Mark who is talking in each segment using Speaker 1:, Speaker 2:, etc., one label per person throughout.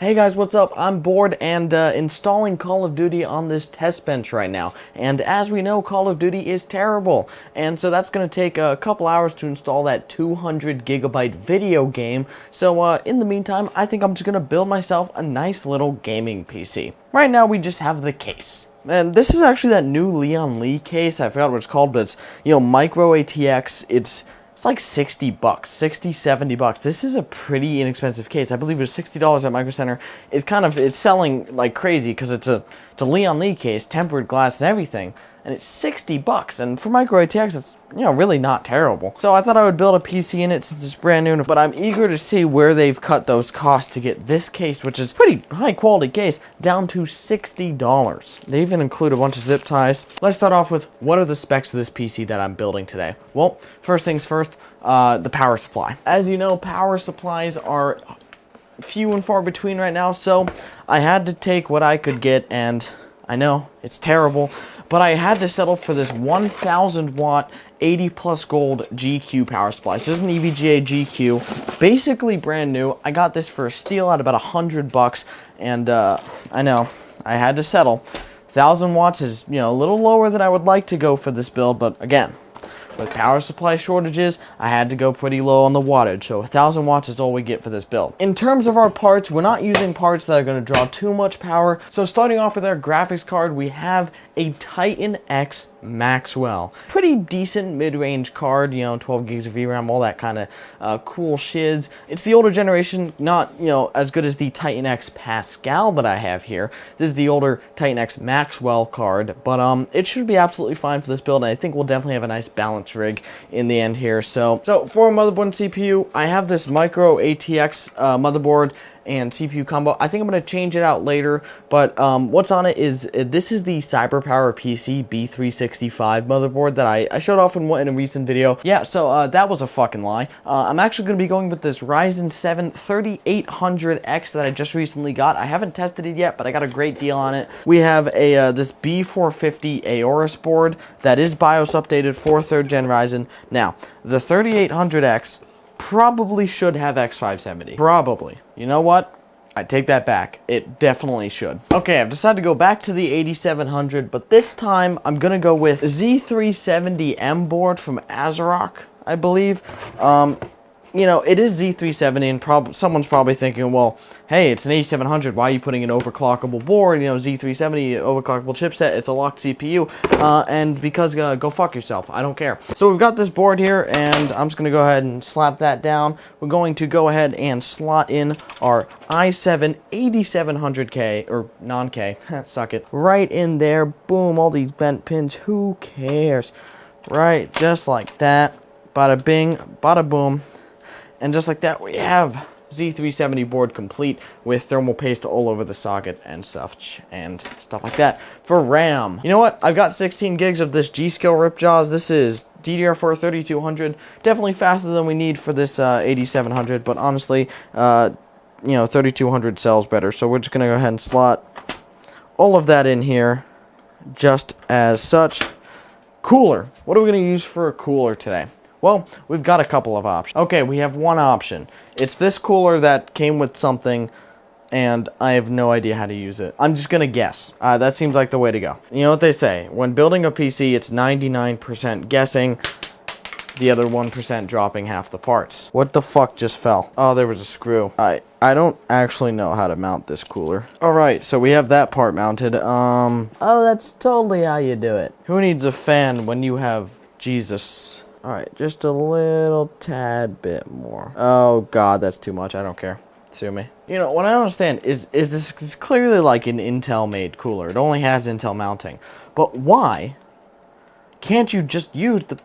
Speaker 1: Hey guys, what's up? I'm bored and installing Call of Duty on this test bench right now. And as we know, Call of Duty is terrible. And so that's going to take a couple hours to install that 200 gigabyte video game. So in the meantime, I think I'm just going to build myself a nice little gaming PC. Right now, we just have the case. And this is actually that new Leon Lee case. I forgot what it's called, but it's, micro ATX. It's like 60 bucks, 60, 70 bucks. This is a pretty inexpensive case. I believe it was $60 at Micro Center. It's selling like crazy because it's a Leon Lee case, tempered glass and everything. And it's 60 bucks. And for Micro ATX, it's, really not terrible. So I thought I would build a PC in it since it's brand new. But I'm eager to see where they've cut those costs to get this case, which is pretty high quality case, down to $60. They even include a bunch of zip ties. Let's start off with what are the specs of this PC that I'm building today. Well, first things first, the power supply. As you know, power supplies are few and far between right now. So I had to take what I could get, and I know it's terrible, but I had to settle for this 1,000 watt 80 plus gold GQ power supply. So this is an EVGA GQ, basically brand new. I got this for a steal at about $100, and I know I had to settle. 1,000 watts is a little lower than I would like to go for this build, but again, with power supply shortages, I had to go pretty low on the wattage, so 1,000 watts is all we get for this build. In terms of our parts, we're not using parts that are going to draw too much power, so starting off with our graphics card, we have a Titan X Maxwell. Pretty decent mid-range card, 12 gigs of VRAM, all that kind of cool shiz. It's the older generation, not, as good as the Titan X Pascal that I have here. This is the older Titan X Maxwell card, but it should be absolutely fine for this build, and I think we'll definitely have a nice balance rig in the end here. So for motherboard and CPU, I have this micro ATX motherboard and CPU combo. I think I'm going to change it out later, but what's on it is, this is the CyberPower PC B365 motherboard that I showed off in a recent video. Yeah, so that was a fucking lie. I'm actually going to be going with this Ryzen 7 3800X that I just recently got. I haven't tested it yet, but I got a great deal on it. We have a this B450 Aorus board that is BIOS updated for 3rd gen Ryzen. Now, the 3800X probably should have X570. Probably. You know what? I take that back. It definitely should. Okay, I've decided to go back to the 8700, but this time I'm gonna go with Z370M board from ASRock, I believe. It is Z370, and someone's probably thinking, well, hey, it's an 8700, why are you putting an overclockable board? Z370, overclockable chipset, it's a locked CPU, and because, go fuck yourself, I don't care. So we've got this board here, and I'm just going to go ahead and slap that down. We're going to go ahead and slot in our i7 8700K, or non-K, suck it, right in there. Boom, all these bent pins, who cares? Right, just like that. Bada bing, bada boom. And just like that, we have Z370 board complete with thermal paste all over the socket and stuff like that. For RAM, you know what? I've got 16 gigs of this G-Skill Ripjaws. This is DDR4 3200. Definitely faster than we need for this 8700, but honestly, 3200 sells better. So we're just going to go ahead and slot all of that in here just as such. Cooler. What are we going to use for a cooler today? Well, we've got a couple of options. Okay, we have one option. It's this cooler that came with something, and I have no idea how to use it. I'm just gonna guess. That seems like the way to go. You know what they say, when building a PC, it's 99% guessing, the other 1% dropping half the parts. What the fuck just fell? Oh, there was a screw. I don't actually know how to mount this cooler. Alright, so we have that part mounted. Oh, that's totally how you do it. Who needs a fan when you have Jesus? Alright, just a little tad bit more. Oh god, that's too much. I don't care. Sue me. What I don't understand is this is clearly like an Intel made cooler. It only has Intel mounting. But why can't you just use the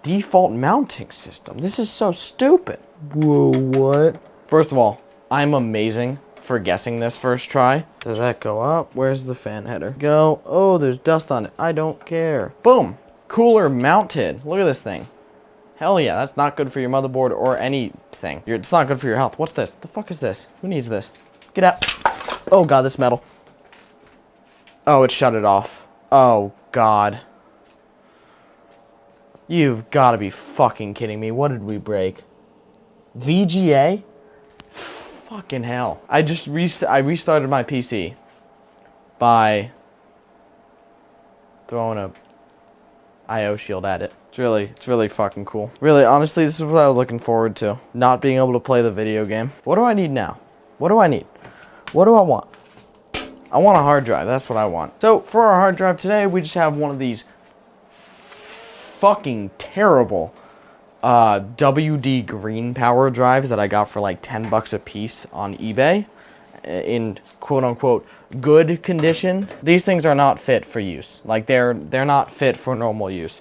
Speaker 1: default mounting system? This is so stupid. Whoa, what? First of all, I'm amazing for guessing this first try. Does that go up? Where's the fan header? Go. Oh, there's dust on it. I don't care. Boom. Cooler mounted. Look at this thing. Hell yeah, that's not good for your motherboard or anything. It's not good for your health. What's this? The fuck is this? Who needs this? Get out. Oh god, this metal. Oh, it shut it off. Oh god. You've got to be fucking kidding me. What did we break? VGA? Fucking hell. I restarted my PC by throwing a IO shield at it. It's really fucking cool. Really, honestly, this is what I was looking forward to. Not being able to play the video game. What do I need now? What do I need? What do I want? I want a hard drive. That's what I want. So, for our hard drive today, we just have one of these fucking terrible WD green power drives that I got for like 10 bucks a piece on eBay in quote-unquote good condition. These things are not fit for use. Like, they're not fit for normal use.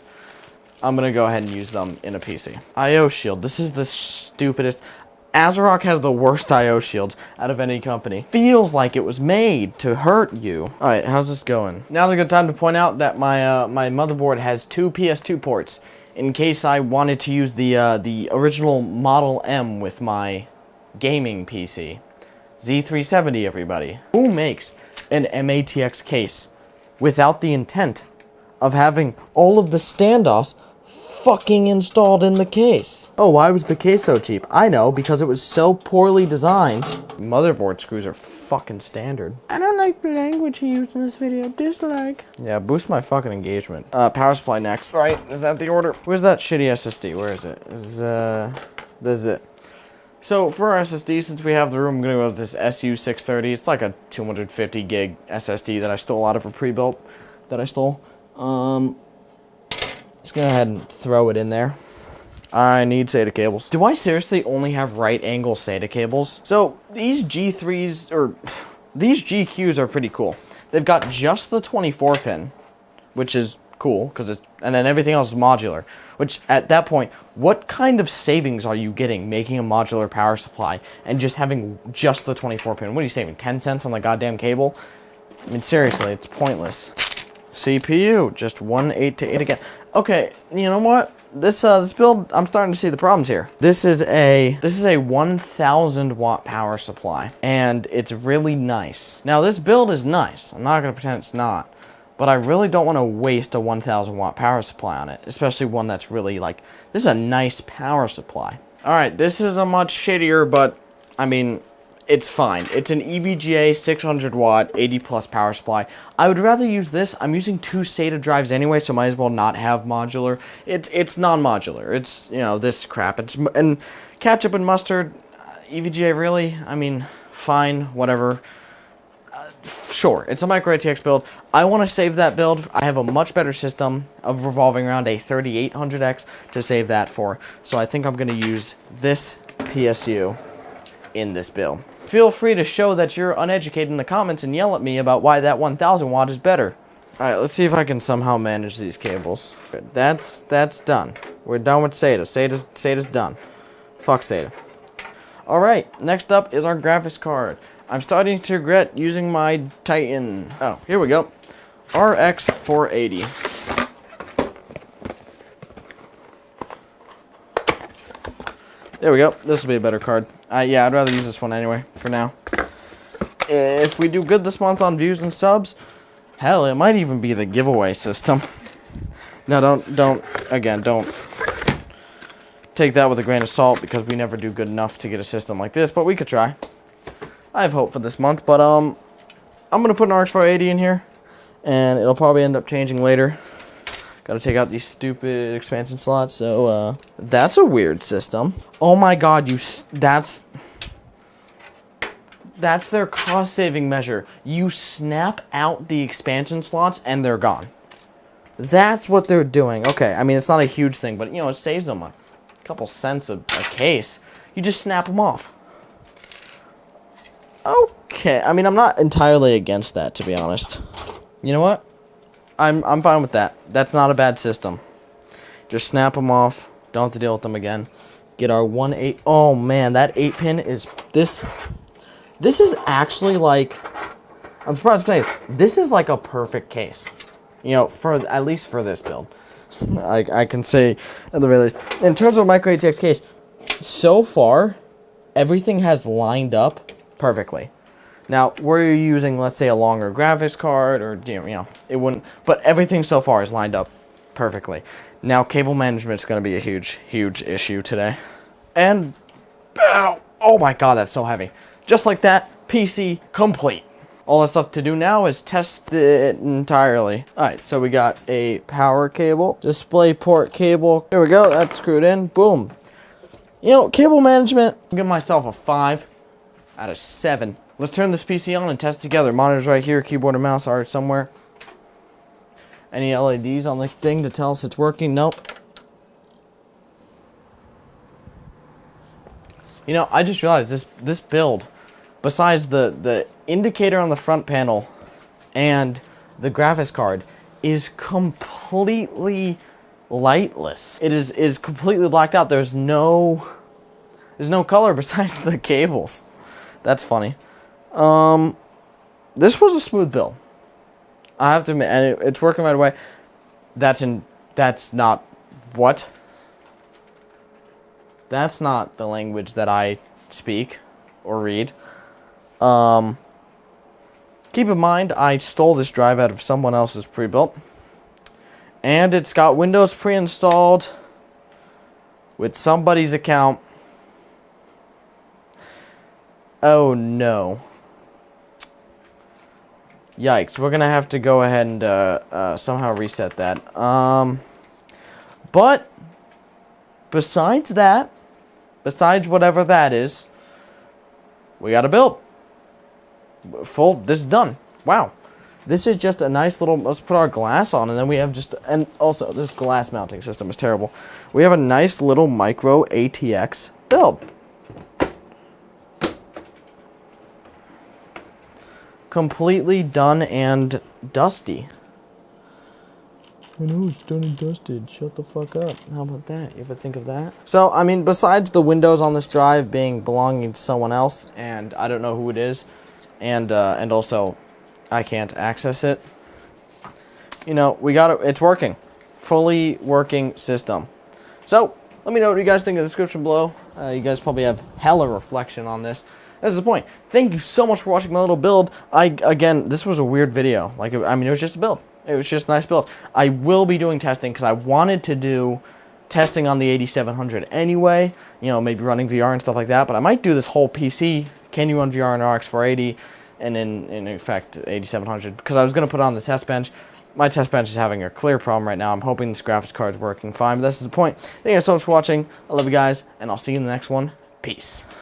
Speaker 1: I'm gonna go ahead and use them in a PC. IO shield. This is the stupidest. ASRock has the worst IO shields out of any company. Feels like it was made to hurt you. Alright, how's this going? Now's a good time to point out that my my motherboard has 2 PS2 ports in case I wanted to use the original Model M with my gaming PC. Z370, everybody. Who makes an MATX case without the intent of having all of the standoffs fucking installed in the case? Oh, why was the case so cheap? I know, because it was so poorly designed. Motherboard screws are fucking standard. I don't like the language he used in this video. Dislike. Yeah, boost my fucking engagement. Power supply next. Right, is that the order? Where's that shitty SSD? Where is it? This is it. So, for our SSD, since we have the room, I'm gonna go with this SU630. It's like a 250 gig SSD that I stole out of a pre-built that I stole. Just go ahead and throw it in there. I need SATA cables. Do I seriously only have right angle SATA cables? So these G3s, or these GQs are pretty cool. They've got just the 24 pin, which is cool, because and then everything else is modular. Which, at that point, what kind of savings are you getting making a modular power supply and just having just the 24 pin? What are you saving, 10 cents on the goddamn cable? I mean, seriously, it's pointless. CPU, just 1 8 to 8 again. Okay, you know what? This build, I'm starting to see the problems here. This is a 1,000 watt power supply, and it's really nice. Now, this build is nice. I'm not gonna pretend it's not, but I really don't want to waste a 1,000 watt power supply on it, especially one that's really like, this is a nice power supply. All right, this is a much shittier, but I mean, it's fine. It's an EVGA 600 watt, 80 plus power supply. I would rather use this. I'm using 2 SATA drives anyway, so might as well not have modular. It's non-modular. It's, you know, this crap. And ketchup and mustard, EVGA really? I mean, fine, whatever. Sure, it's a micro ATX build. I want to save that build. I have a much better system of revolving around a 3800X to save that for. So I think I'm going to use this PSU in this build. Feel free to show that you're uneducated in the comments and yell at me about why that 1,000 watt is better. Alright, let's see if I can somehow manage these cables. That's done. We're done with SATA. SATA's done. Fuck SATA. Alright, next up is our graphics card. I'm starting to regret using my Titan. Oh, here we go. RX 480. There we go. This will be a better card. Yeah, I'd rather use this one anyway, for now. If we do good this month on views and subs, hell, it might even be the giveaway system. No, don't take that with a grain of salt, because we never do good enough to get a system like this, but we could try. I have hope for this month, but I'm going to put an RX 480 in here, and it'll probably end up changing later. Gotta take out these stupid expansion slots, so, that's a weird system. Oh my god, that's their cost-saving measure. You snap out the expansion slots, and they're gone. That's what they're doing. Okay, I mean, it's not a huge thing, but, you know, it saves them a couple cents a case. You just snap them off. Okay, I mean, I'm not entirely against that, to be honest. You know what? I'm fine with that. That's not a bad system. Just snap them off. Don't have to deal with them again. Get our 1/8. Oh man, that 8-pin is this is actually like, I'm surprised to say, this is like a perfect case. You know, for at least for this build. I can say at the very least. In terms of micro ATX case, so far everything has lined up perfectly. Now, were you using, let's say, a longer graphics card, or, you know, it wouldn't, but everything so far is lined up perfectly. Now, cable management is going to be a huge, huge issue today. And, oh my god, that's so heavy. just like that, PC complete. All that's left to do now is test it entirely. Alright, so we got a power cable, display port cable. Here we go, that's screwed in. Boom. You know, cable management, I'll give myself a 5 out of 7. Let's turn this PC on and test it together. Monitor's right here, keyboard and mouse are somewhere. Any LEDs on the thing to tell us it's working? Nope. You know, I just realized this build, besides the indicator on the front panel and the graphics card, is completely lightless. It is completely blacked out. There's no color besides the cables. That's funny. This was a smooth build, I have to admit, and it's working right away. That's not what? That's not the language that I speak or read. Keep in mind, I stole this drive out of someone else's pre-built. And it's got Windows pre-installed with somebody's account. Oh no. Yikes, we're gonna have to go ahead and somehow reset that. But besides that, besides whatever that is, we got a build. This is done. Wow. This is just a nice little, let's put our glass on, and then we have just, and also, this glass mounting system is terrible. We have a nice little micro ATX build. Completely done and dusty. I know it's done and dusted. Shut the fuck up. How about that? You ever think of that? So, I mean, besides the Windows on this drive belonging to someone else, and I don't know who it is, and also I can't access it. You know, we got it. It's working. Fully working system. So, let me know what you guys think in the description below. You guys probably have hella reflection on this. That's the point. Thank you so much for watching my little build. Again, this was a weird video. Like, I mean, it was just a build. It was just a nice build. I will be doing testing because I wanted to do testing on the 8700 anyway. You know, maybe running VR and stuff like that. But I might do this whole PC. Can you run VR on RX 480? And in effect, 8700. Because I was going to put it on the test bench. My test bench is having a clear problem right now. I'm hoping this graphics card is working fine. But that's the point. Thank you guys so much for watching. I love you guys. And I'll see you in the next one. Peace.